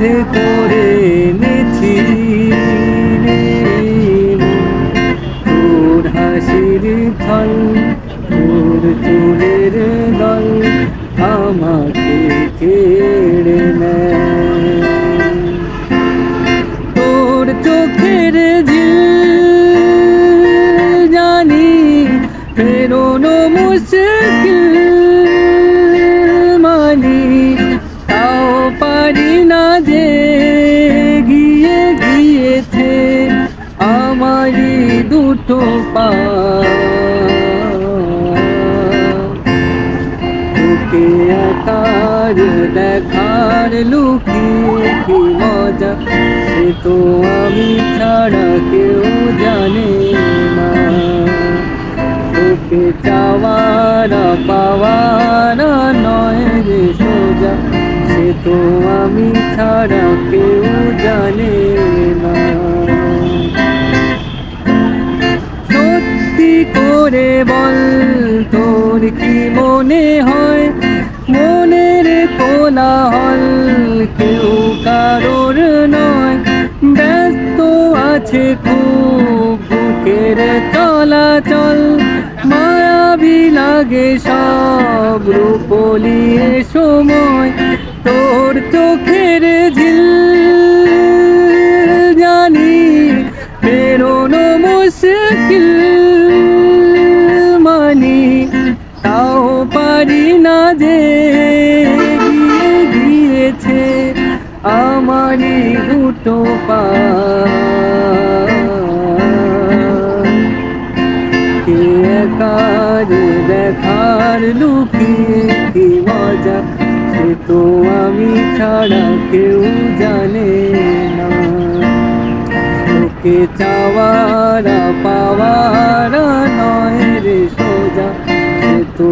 সাথে করে এনেছি তোর হাসির ছল, তোর চুলের দল আমাকে কেড়ে নেয়। তোর চোখের ঝিল জানি ফেরোনো মুশকিল, মানি তাও পারি না যে গিয়ে গিয়েছে আমারই দুটো পা। তোকে একার দেখার লুকিয়ে কি মজা, সে তো আমি ছাড়া কেউ জানে না। তোকে চাওয়ার পাওয়ার নয় রে সোজা, সে তো আমি ছাড়া কেউ জানে না। সত্যি করে বল তোর কি মনে হয়, মনের কোলাহল কেউ কারোর নয়। ব্যস্ত আছে খুব বুকের চলাচল, মায়াবী লাগে সব রূপলিয়ে সময়। তোর চোখের ঝিল জানি ফেরোনো মুশকিল, মানি তাও পারি না যে গিয়ে গিয়েছে আমারই দুটো পা। কে একার দেখার লুকিয়ে কি মজা, সে তো আমি ছাড়া কেউ জানে না। তোকে চাওয়ার পাওয়ার নয় রে সোজা, সে তো